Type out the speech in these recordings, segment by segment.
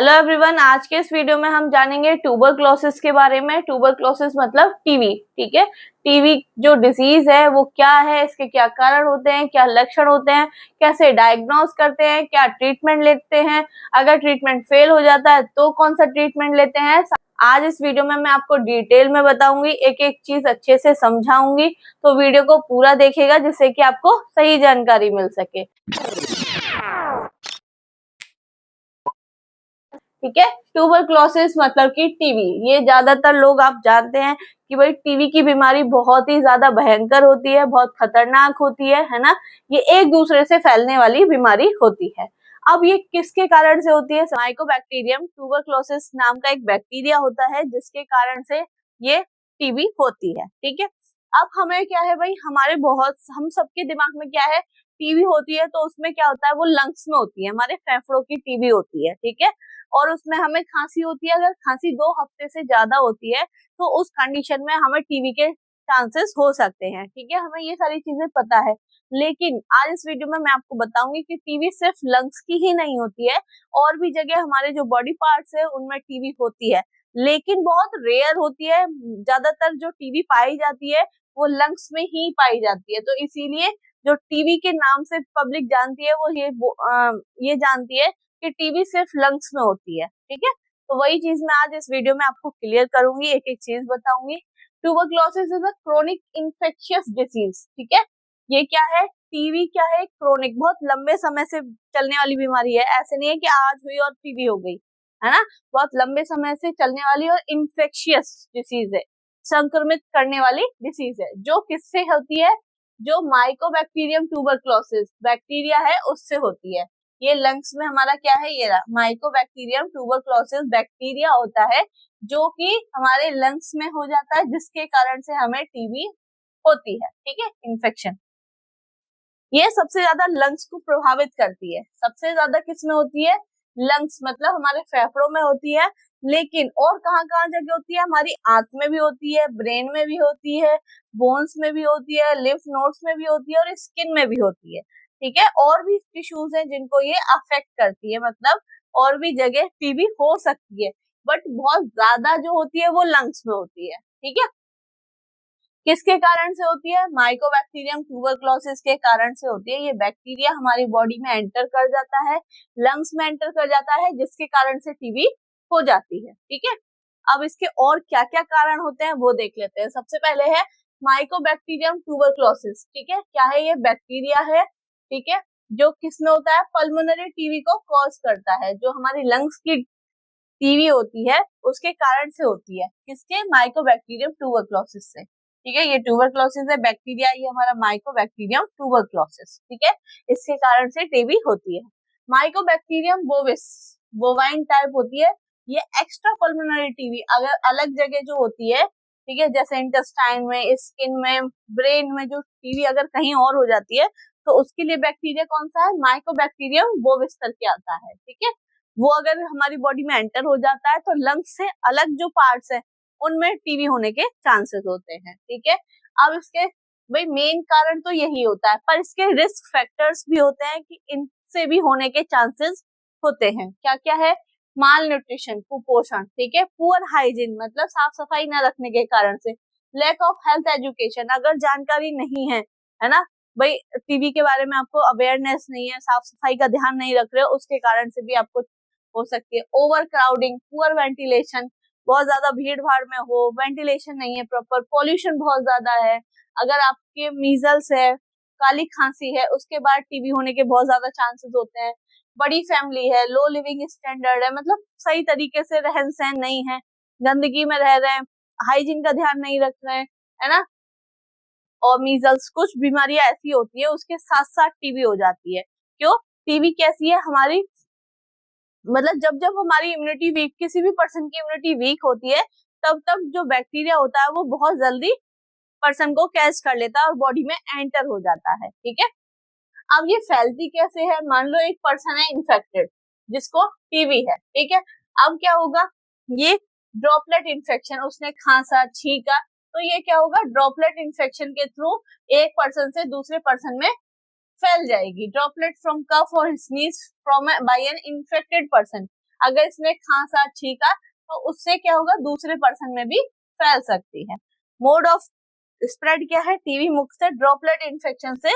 Hello everyone, आज के इस वीडियो में हम जानेंगे ट्यूबरक्लोसिस के बारे में। ट्यूबरक्लोसिस मतलब टीबी। ठीक है, टीबी जो डिजीज है वो क्या है, इसके क्या कारण होते हैं, क्या लक्षण होते हैं, कैसे डायग्नोज करते हैं, क्या ट्रीटमेंट लेते हैं, अगर ट्रीटमेंट फेल हो जाता है तो कौन सा ट्रीटमेंट लेते हैं। आज इस वीडियो में मैं आपको डिटेल में बताऊंगी, एक एक चीज अच्छे से समझाऊंगी, तो वीडियो को पूरा देखिएगा जिससे कि आपको सही जानकारी मिल सके। ठीक है, ट्यूबरक्लोसिस मतलब कि टीबी। ये ज्यादातर लोग आप जानते हैं कि भाई टीबी की बीमारी बहुत ही ज्यादा भयंकर होती है, बहुत खतरनाक होती है ना। ये एक दूसरे से फैलने वाली बीमारी होती है। अब ये किसके कारण से होती है? माइकोबैक्टीरियम ट्यूबरक्लोसिस नाम का एक बैक्टीरिया होता है जिसके कारण से ये टीबी होती है। ठीक है, अब हमें क्या है भाई, हम सबके दिमाग में क्या है, टीबी होती है तो उसमें क्या होता है, वो लंग्स में होती है, हमारे फेफड़ों की टीबी होती है। ठीक है, और उसमें हमें खांसी होती है। अगर खांसी 2 हफ्ते से ज्यादा होती है तो उस कंडीशन में हमें टीबी के चांसेस हो सकते हैं। ठीक है, हमें ये सारी चीजें पता है, लेकिन आज इस वीडियो में मैं आपको बताऊंगी कि टीबी सिर्फ लंग्स की ही नहीं होती है, और भी जगह हमारे जो बॉडी पार्ट्स है उनमें टीबी होती है, लेकिन बहुत रेयर होती है। ज्यादातर जो टीबी पाई जाती है वो लंग्स में ही पाई जाती है, तो इसीलिए जो टीबी के नाम से पब्लिक जानती है वो ये जानती है कि टीबी सिर्फ लंग्स में होती है। ठीक है, तो वही चीज मैं आज इस वीडियो में आपको क्लियर करूंगी, एक एक चीज बताऊंगी। Tuberculosis is a chronic infectious disease. ठीक है, ये क्या है, टीबी क्या है, क्रोनिक, बहुत लंबे समय से चलने वाली बीमारी है। ऐसे नहीं है कि आज हुई और टीबी हो गई, है ना। बहुत लंबे समय से चलने वाली और इन्फेक्शियस डिसीज है, संक्रमित करने वाली डिसीज है। जो किससे होती है? जो माइकोबैक्टीरियम ट्यूबरक्लोसिस बैक्टीरिया है उससे होती है। ये लंग्स में हमारा क्या है, ये रहा माइकोबैक्टीरियम ट्यूबरक्लोसिस बैक्टीरिया होता है जो कि हमारे लंग्स में हो जाता है, जिसके कारण से हमें टीबी होती है। ठीक है, इन्फेक्शन ये सबसे ज्यादा लंग्स को प्रभावित करती है। सबसे ज्यादा किस में होती है? लंग्स मतलब हमारे फेफड़ों में होती है, लेकिन और कहाँ कहाँ जगह होती है? हमारी आंत में भी होती है, ब्रेन में भी होती है, बोन्स में भी होती है, लिम्फ नोड्स में भी होती है और स्किन में भी होती है। ठीक है, और भी टिश्यूज हैं जिनको ये अफेक्ट करती है, मतलब और भी जगह टीबी हो सकती है, बट बहुत ज्यादा जो होती है वो लंग्स में होती है। ठीक है, किसके कारण से होती है? माइकोबैक्टीरियम ट्यूबरक्लोसिस के कारण से होती है। ये बैक्टीरिया हमारी बॉडी में एंटर कर जाता है, लंग्स में एंटर कर जाता है, जिसके कारण से टीबी हो जाती है। ठीक है, अब इसके और क्या क्या कारण होते हैं वो देख लेते हैं। सबसे पहले है माइकोबैक्टीरियम ट्यूबरक्लोसिस। ठीक है, क्या है? ये बैक्टीरिया है, ठीक है, जो किस में होता है? पल्मोनरी टीबी को कॉज करता है। जो हमारी लंग्स की टीबी होती है उसके कारण से होती है, किसके? माइकोबैक्टीरियम ट्यूबरक्लोसिस से। ठीक है, ये ट्यूबरक्लोसिस है बैक्टीरिया, ये हमारा माइकोबैक्टीरियम ट्यूबरक्लोसिस। ठीक है, इसके कारण से टीबी होती है। माइकोबैक्टीरियम बोविस बोवाइन टाइप होती है, ये एक्स्ट्रा पल्मोनरी टीबी अगर अलग जगह जो होती है, ठीक है, जैसे इंटेस्टाइन में, स्किन में, ब्रेन में, जो टीबी अगर कहीं और हो जाती है तो उसके लिए बैक्टीरिया कौन सा है? माइकोबैक्टीरियम बोविस करके आता है। ठीक है, वो अगर हमारी बॉडी में एंटर हो जाता है तो लंग्स से अलग जो पार्ट्स है उनमें टीबी होने के चांसेस होते हैं। ठीक है, अब इसके भाई मेन कारण तो यही होता है, पर इसके रिस्क फैक्टर्स भी होते हैं कि इनसे भी होने के चांसेस होते हैं। क्या क्या है? माल न्यूट्रिशन, कुपोषण, ठीक है, पुअर हाइजीन मतलब साफ सफाई न रखने के कारण से, लैक ऑफ हेल्थ एजुकेशन, अगर जानकारी नहीं है ना भाई, टीबी के बारे में आपको अवेयरनेस नहीं है, साफ सफाई का ध्यान नहीं रख रहे हो, उसके कारण से भी आपको हो सकती है। ओवर क्राउडिंग, पुअर वेंटिलेशन, बहुत ज्यादा भीड़ भाड़ में हो, वेंटिलेशन नहीं है प्रॉपर, पॉल्यूशन बहुत ज्यादा है, अगर आपके मीजल्स है, काली खांसी है, उसके बाद टीबी होने के बहुत ज्यादा चांसेस होते हैं। बड़ी फैमिली है, लो लिविंग स्टैंडर्ड है, मतलब सही तरीके से रहन सहन नहीं है, गंदगी में रह रहे हैं, हाइजीन का ध्यान नहीं रख रहे हैं, है ना, और मीजल्स, कुछ बीमारियां ऐसी होती है उसके साथ साथ टीबी हो जाती है। क्यों? टीबी कैसी है हमारी, मतलब जब जब हमारी इम्यूनिटी वीक, किसी भी पर्सन की इम्यूनिटी वीक होती है, तब तब जो बैक्टीरिया होता है वो बहुत जल्दी पर्सन को कैच कर लेता है और बॉडी में एंटर हो जाता है। ठीक है, अब ये फैलती कैसे है? मान लो एक पर्सन है इन्फेक्टेड जिसको टीबी है, ठीक है, अब क्या होगा? ये ड्रॉपलेट इन्फेक्शन, उसने खांसा, छींका, तो ये क्या होगा? ड्रॉपलेट इन्फेक्शन के थ्रू एक पर्सन से दूसरे पर्सन में फैल जाएगी। ड्रॉपलेट फ्रॉम कफ और sneeze from by an infected person, अगर इसने खांसा छींका तो उससे क्या होगा, दूसरे पर्सन में भी फैल सकती है। मोड ऑफ स्प्रेड क्या है, टीबी मुख से ड्रॉपलेट इन्फेक्शन से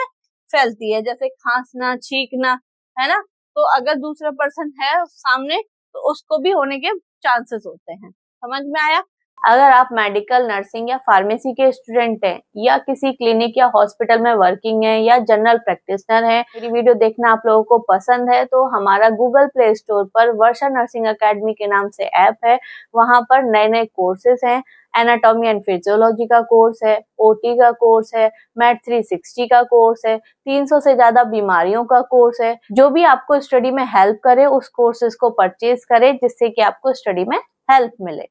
फैलती है, जैसे खांसना, छींकना, है ना। तो अगर दूसरा पर्सन है सामने तो उसको भी होने के चांसेस होते हैं। समझ में आया। अगर आप मेडिकल, नर्सिंग या फार्मेसी के स्टूडेंट हैं या किसी क्लिनिक या हॉस्पिटल में वर्किंग है या जनरल प्रैक्टिशनर है, मेरी वीडियो देखना आप लोगों को पसंद है तो हमारा गूगल प्ले स्टोर पर वर्षा नर्सिंग अकेडमी के नाम से ऐप है, वहां पर नए नए कोर्सेज हैं। एनाटॉमी एंड फिजियोलॉजी का कोर्स है, ओटी का कोर्स है, मैथ 360 का कोर्स है, 300 से ज्यादा बीमारियों का कोर्स है। जो भी आपको स्टडी में हेल्प करे उस कोर्सेज को परचेज करें, जिससे कि आपको स्टडी में हेल्प मिले।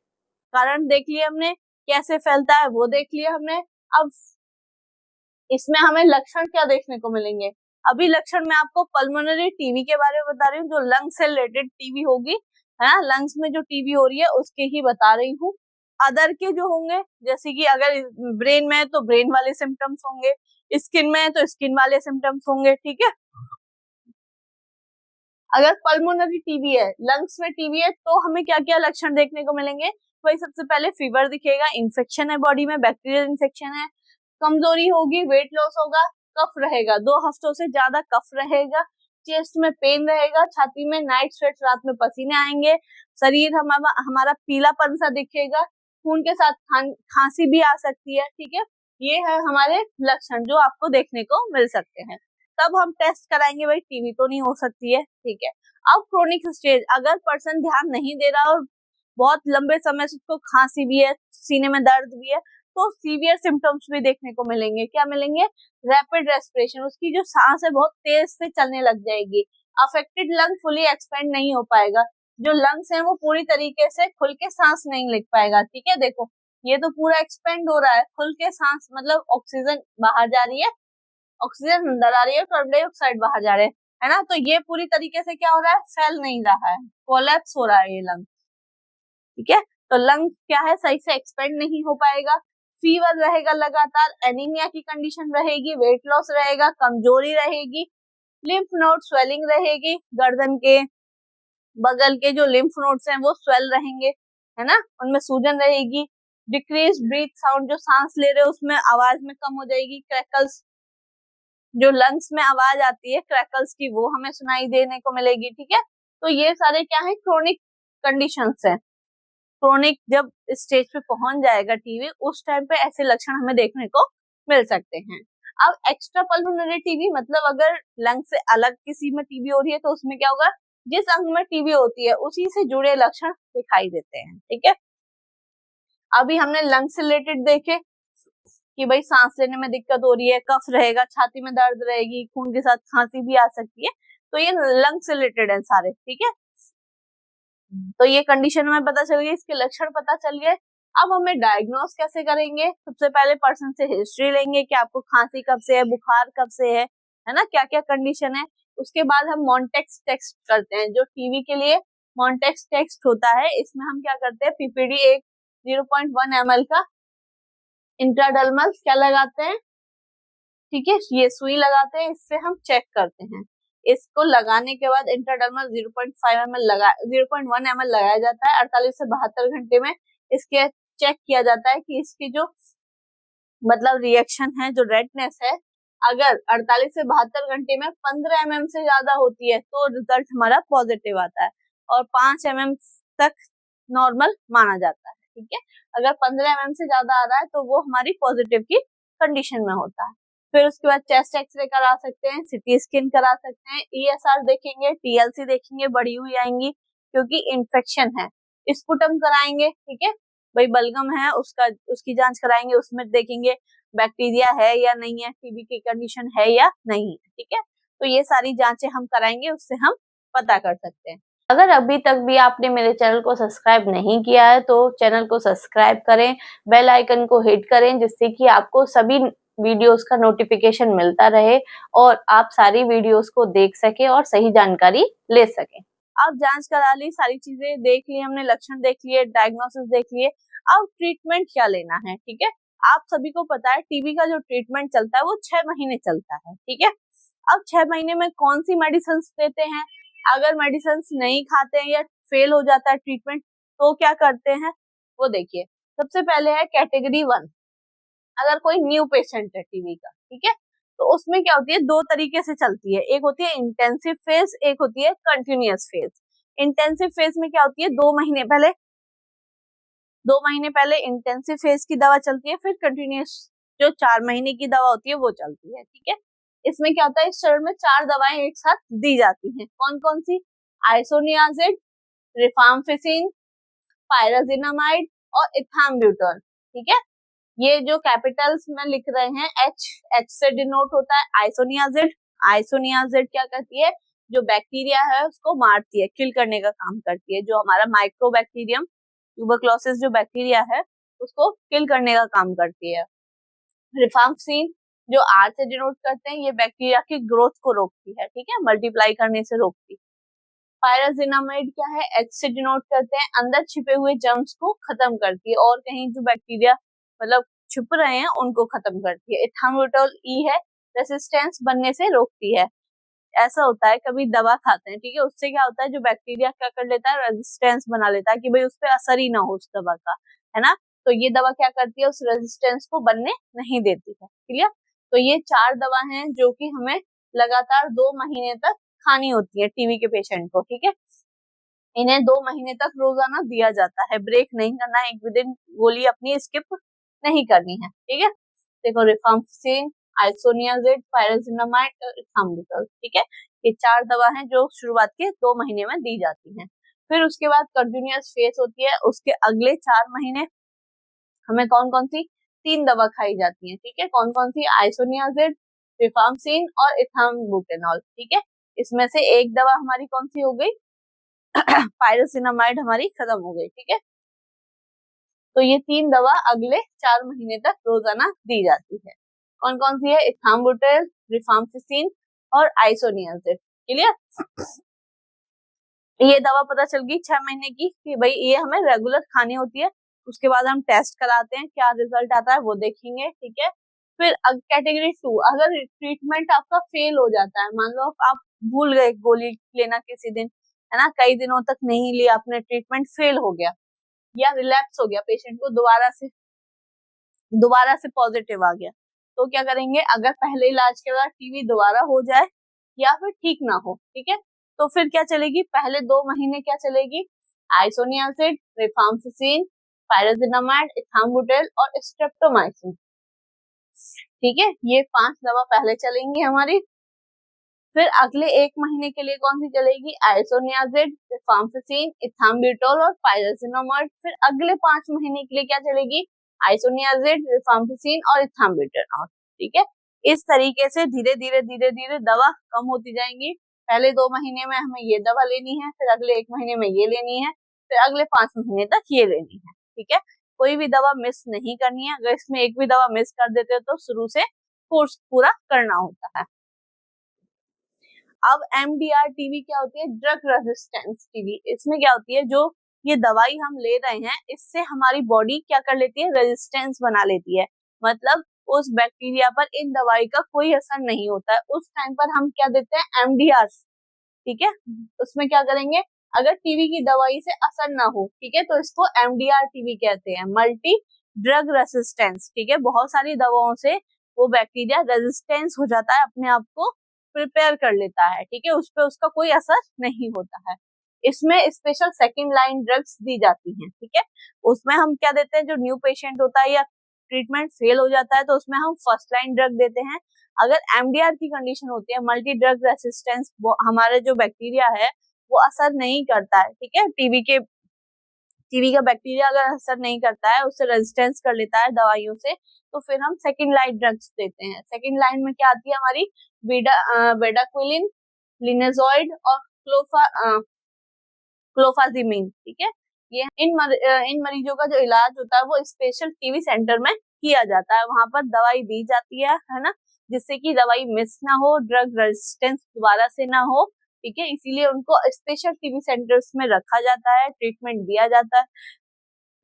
कारण देख लिया हमने, कैसे फैलता है वो देख लिया हमने। अब इसमें हमें लक्षण क्या देखने को मिलेंगे। अभी लक्षण मैं आपको पल्मोनरी टीबी के बारे में बता रही हूँ, जो लंग्स से रिलेटेड टीबी होगी, है लंग्स में जो टीबी हो रही है उसके ही बता रही हूँ। अदर के जो होंगे, जैसे कि अगर ब्रेन में है तो ब्रेन वाले सिम्टम्स होंगे, स्किन में है तो स्किन वाले सिम्टम्स होंगे, ठीक है। अगर पल्मोनरी टीबी है, लंग्स में टीबी है, तो हमें क्या क्या लक्षण देखने को मिलेंगे। भाई सबसे पहले फीवर दिखेगा, इन्फेक्शन है बॉडी में, बैक्टीरियल इन्फेक्शन है, कमजोरी होगी, वेट लॉस होगा, कफ रहेगा, 2 हफ्तों से ज्यादा कफ रहेगा, चेस्ट में पेन रहेगा, छाती में नाइट स्वेट, रात में पसीने आएंगे, शरीर हमारा पीलापन सा दिखेगा, खून के साथ खांसी भी आ सकती है, ठीक है। ये है हमारे लक्षण जो आपको देखने को मिल सकते हैं। तब हम टेस्ट कराएंगे, भाई टीबी तो नहीं हो सकती है, ठीक है। अब क्रोनिक स्टेज, अगर पर्सन ध्यान नहीं दे रहा और बहुत लंबे समय से उसको खांसी भी है, सीने में दर्द भी है, तो सीवियर सिम्टम्स भी देखने को मिलेंगे। क्या मिलेंगे, रैपिड रेस्पिरेशन, उसकी जो सांस है बहुत तेज से चलने लग जाएगी। अफेक्टेड लंग फुली एक्सपेंड नहीं हो पाएगा, जो लंग्स है वो पूरी तरीके से खुल के सांस नहीं ले पाएगा, ठीक है। देखो ये तो पूरा एक्सपेंड हो रहा है, खुल के सांस मतलब ऑक्सीजन बाहर जा रही है, ऑक्सीजन अंदर आ रही है, कार्बन डाइऑक्साइड बाहर जा रहे हैं, है ना। तो ये पूरी तरीके से क्या हो रहा है, फैल नहीं रहा है, कोलैप्स हो रहा है ये लंग, ठीक है। तो लंग क्या है, सही से एक्सपेंड नहीं हो पाएगा। फीवर रहेगा लगातार, एनीमिया की कंडीशन रहेगी, वेट लॉस रहेगा, कमजोरी रहेगी, लिम्फ नोड स्वेलिंग रहेगी, गर्दन के बगल के जो लिम्फ नोड्स हैं वो स्वेल रहेंगे, है ना, उनमें सूजन रहेगी। डिक्रीज ब्रीथ साउंड, जो सांस ले रहे हो उसमें आवाज में कम हो जाएगी। क्रैकल्स, जो लंग्स में आवाज आती है क्रैकल्स की, वो हमें सुनाई देने को मिलेगी, ठीक है। तो ये सारे क्या है, क्रोनिक कंडीशंस है। क्रोनिक जब स्टेज पे पहुंच जाएगा टीबी, उस टाइम पे ऐसे लक्षण हमें देखने को मिल सकते हैं। अब एक्स्ट्रा पल्मोनरी टीबी मतलब अगर लंग से अलग किसी में टीबी हो रही है तो उसमें क्या होगा, जिस अंग में टीबी होती है उसी से जुड़े लक्षण दिखाई देते हैं, ठीक है। अभी हमने लंग से रिलेटेड देखे कि भाई सांस लेने में दिक्कत हो रही है, कफ रहेगा, छाती में दर्द रहेगी, खून के साथ खांसी भी आ सकती है, तो ये लंग से रिलेटेड है सारे, ठीक है। तो ये कंडीशन हमें पता चल गई, इसके लक्षण पता चल गए। अब हमें डायग्नोस कैसे करेंगे, सबसे पहले पर्सन से हिस्ट्री लेंगे कि आपको खांसी कब से है, बुखार कब से है ना, क्या क्या कंडीशन है। उसके बाद हम मॉन्टेक्स टेस्ट करते हैं, जो टीबी के लिए मॉन्टेक्स टेस्ट होता है। इसमें हम क्या करते हैं, पीपीडी एक 0.1 ml का इंट्राडर्मल क्या लगाते हैं, ठीक है, ये सुई लगाते हैं, इससे हम चेक करते हैं। इसको लगाने के बाद इंट्राडर्मल 0.1 ml लगाया जाता है। 48 से 72 घंटे में इसके चेक किया जाता है कि इसकी जो मतलब रिएक्शन है, जो रेडनेस है, अगर 48 से 72 घंटे में 15 mm से ज्यादा होती है तो रिजल्ट हमारा पॉजिटिव आता है, और 5 mm तक नॉर्मल माना जाता है, ठीक है। अगर 15 mm से ज्यादा आ रहा है तो वो हमारी पॉजिटिव की कंडीशन में होता है। फिर उसके बाद चेस्ट एक्सरे करा सकते हैं, सिटी स्कैन करा सकते हैं, ESR देखेंगे, TLC देखेंगे, बढ़ी हुई आएंगी क्योंकि इन्फेक्शन है। स्पुटम कराएंगे, ठीक है, भाई बलगम है उसकी जांच कराएंगे, उसमें देखेंगे बैक्टीरिया है या नहीं है, टीबी की कंडीशन है या नहीं है, ठीक है। तो ये सारी जांचें हम कराएंगे, उससे हम पता कर सकते हैं। अगर अभी तक भी आपने मेरे चैनल को सब्सक्राइब नहीं किया है तो चैनल को सब्सक्राइब करें, बेल आइकन को हिट करें, जिससे कि आपको सभी वीडियोस का नोटिफिकेशन मिलता रहे और आप सारी वीडियोस को देख सके और सही जानकारी ले सके। अब जांच करा ली, सारी चीजें देख ली हमने, लक्षण देख लिए, डायग्नोसिस देख लिए, अब ट्रीटमेंट क्या लेना है, ठीक है। आप सभी को पता है टीबी का जो ट्रीटमेंट चलता है वो 6 महीने चलता है, ठीक है। अब 6 महीने में कौन सी मेडिसिन देते हैं, अगर मेडिसिन नहीं खाते हैं या फेल हो जाता है ट्रीटमेंट, तो क्या करते हैं वो देखिए। सबसे पहले है कैटेगरी 1, अगर कोई न्यू पेशेंट है टीबी का, ठीक है, तो उसमें क्या होती है, दो तरीके से चलती है, एक होती है इंटेंसिव फेज, एक होती है कंटिन्यूअस फेज। इंटेंसिव फेज में क्या होती है, 2 महीने पहले इंटेंसिव फेज की दवा चलती है, फिर कंटिन्यूअस जो 4 महीने की दवा होती है वो चलती है, ठीक है। इसमें क्या होता है, इस चरण में 4 दवाएं एक साथ दी जाती हैं। कौन कौन सी, आइसोनियाजिड, रिफाम्पिसिन, पायराजिनामाइड और इथाम्ब्यूटोल, ठीक है। ये जो कैपिटल्स में लिख रहे हैं, एच से डिनोट होता है आइसोनियाजिड। आइसोनियाजिड क्या करती है, जो बैक्टीरिया है उसको मारती है, किल करने का काम करती है, जो हमारा माइक्रोबैक्टीरियम ट्यूबरक्लोसिस जो बैक्टीरिया है उसको किल करने का काम करती है। रिफाम्पिसिन जो आर से डिनोट करते हैं, ये बैक्टीरिया की ग्रोथ को रोकती है, ठीक है, मल्टीप्लाई करने से रोकती है। पायराजिनामाइड क्या है, एच से डिनोट करते हैं, अंदर छिपे हुए जर्म्स को खत्म करती है और कहीं जो बैक्टीरिया मतलब छुप रहे हैं उनको खत्म करती है। इथाम्ब्यूटोल ई है, रेसिस्टेंस बनने से रोकती है। ऐसा होता है कभी दवा खाते हैं, ठीक है, उससे क्या होता है, जो बैक्टीरिया क्या कर लेता है, रेजिस्टेंस बना लेता है कि भाई उस पर असर ही ना हो उस दवा का, है ना। तो ये दवा क्या करती है, उस रेजिस्टेंस को बनने नहीं देती है, क्लियर। तो ये 4 दवा हैं जो कि हमें लगातार 2 महीने तक खानी होती है टीबी के पेशेंट को, ठीक है। इन्हें 2 महीने तक रोजाना दिया जाता है, ब्रेक नहीं करना है, एक भी दिन गोली अपनी स्किप नहीं करनी है, ठीक है। देखो, रिफाम्पिसिन, आइसोनियाजिड, पायराजिनामाइड और इथाम्ब्यूटोल, ठीक है, ये 4 दवा हैं जो शुरुआत के 2 महीने में दी जाती हैं। फिर उसके बाद कंटिन्यूअस फेज होती है, उसके अगले 4 महीने हमें कौन कौन सी 3 दवा खाई जाती है, ठीक है। कौन कौन सी, आइसोनियाजिड, रिफाम्पिसिन और इथाम्ब्यूटेनॉल, ठीक है। इसमें से एक दवा हमारी कौन सी हो गई, पायरोसिनामाइड हमारी खत्म हो गई, ठीक है। तो ये 3 दवा अगले 4 महीने तक रोजाना दी जाती है। कौन कौन सी है, इथाम्ब्यूटेल, रिफाम्पिसिन और आइसोनियाजिड, क्लियर। ये दवा पता चल गई 6 महीने की कि भाई ये हमें रेगुलर खानी होती है। उसके बाद हम टेस्ट कराते हैं, क्या रिजल्ट आता है वो देखेंगे, ठीक है। फिर कैटेगरी 2, अगर ट्रीटमेंट आपका फेल हो जाता है, मान लो आप भूल गए गोली लेना किसी दिन, है ना, कई दिनों तक नहीं लिया आपने, ट्रीटमेंट फेल हो गया या रिलैप्स हो गया, पेशेंट को दोबारा से पॉजिटिव आ गया, तो क्या करेंगे, अगर पहले इलाज के बाद टीबी दोबारा हो जाए या फिर ठीक ना हो, ठीक है, तो फिर क्या चलेगी, पहले 2 महीने क्या चलेगी, आइसोनियाजिड, रिफाम्पिसिन, पायराजिनामाइड, इथाम्ब्यूटेल और स्ट्रेप्टोमाइसिन, ठीक है। ये 5 दवा पहले चलेंगी हमारी। फिर अगले 1 महीने के लिए कौन सी चलेगी, आइसोनियाजिड, रिफाम्पिसिन, इथाम्ब्यूटोल और पायराजिनामाइड। फिर अगले 5 महीने के लिए क्या चलेगी, आइसोनियाजिड, रिफाम्पिसिन और इथाम्ब्यूटेनॉल, ठीक है। इस तरीके से धीरे धीरे दवा कम होती जाएंगी। पहले 2 महीने में हमें ये दवा लेनी है, फिर अगले 1 महीने में ये लेनी है, फिर अगले 5 महीने तक ये लेनी है, ठीक है। कोई भी दवा मिस नहीं करनी है, अगर इसमें एक भी दवा मिस कर देते हो तो शुरू से कोर्स पूरा करना होता है। अब एमडीआर टीबी क्या होती है, ड्रग रेजिस्टेंस टीबी। इसमें क्या होती है, जो ये दवाई हम ले रहे हैं इससे हमारी बॉडी क्या कर लेती है, रेजिस्टेंस बना लेती है, मतलब उस बैक्टीरिया पर इन दवाई का कोई असर नहीं होता है। उस टाइम पर हम क्या देते हैं, एमडीआर, ठीक है। उसमें क्या करेंगे, अगर टीबी की दवाई से असर ना हो, ठीक है, तो इसको एमडीआर टीबी कहते हैं, मल्टी ड्रग रेसिस्टेंस, ठीक है। बहुत सारी दवाओं से वो बैक्टीरिया रेजिस्टेंस हो जाता है, अपने आप को प्रिपेयर कर लेता है, ठीक है, उस पर उसका कोई असर नहीं होता है। इसमें स्पेशल सेकंड लाइन ड्रग्स दी जाती हैं, ठीक है। उसमें हम क्या देते हैं, जो न्यू पेशेंट होता है या ट्रीटमेंट फेल हो जाता है तो उसमें हम फर्स्ट लाइन ड्रग देते हैं। अगर एमडीआर की कंडीशन होती है, मल्टी ड्रग रेसिस्टेंस, हमारे जो बैक्टीरिया है वो असर नहीं करता है, ठीक है, टीबी का बैक्टीरिया अगर असर नहीं करता है, उससे रेजिस्टेंस कर लेता है दवाइयों से, तो फिर हम सेकंड लाइन ड्रग्स देते हैं। सेकंड लाइन में क्या आती है हमारी, बेडाक्विलिन, लिनेजॉइड और क्लोफाजिमिन, ठीक है। ये इन मरीजों का जो इलाज होता है वो स्पेशल टीबी सेंटर में किया जाता है, वहां पर दवाई दी जाती है ना, जिससे कि दवाई मिस ना हो, ड्रग रेजिस्टेंस दोबारा से ना हो, ठीक है। इसीलिए उनको स्पेशल टीबी सेंटर्स में रखा जाता है, ट्रीटमेंट दिया जाता है,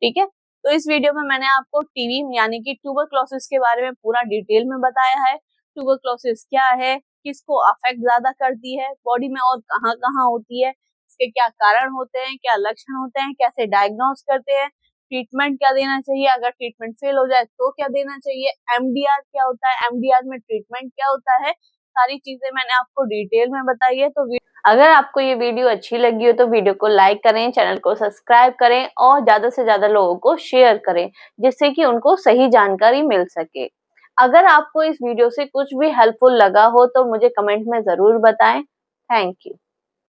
ठीक है। तो इस वीडियो में मैंने आपको टीबी यानी कि ट्यूबरक्लोसिस के बारे में पूरा डिटेल में बताया है। ट्यूबरक्लोसिस क्या है, किसको अफेक्ट ज्यादा करती है बॉडी में और कहाँ कहाँ होती है, इसके क्या कारण होते हैं, क्या लक्षण होते हैं, कैसे डायग्नोस करते हैं, ट्रीटमेंट क्या देना चाहिए, अगर ट्रीटमेंट फेल हो जाए तो क्या देना चाहिए, एमडीआर क्या होता है, एमडीआर में ट्रीटमेंट क्या होता है, सारी चीजें मैंने आपको डिटेल में बताई है। तो अगर आपको ये वीडियो अच्छी लगी हो तो वीडियो को लाइक करें, चैनल को सब्सक्राइब करें और ज्यादा से ज्यादा लोगों को शेयर करें, जिससे कि उनको सही जानकारी मिल सके। अगर आपको इस वीडियो से कुछ भी हेल्पफुल लगा हो तो मुझे कमेंट में जरूर बताएं। Thank you.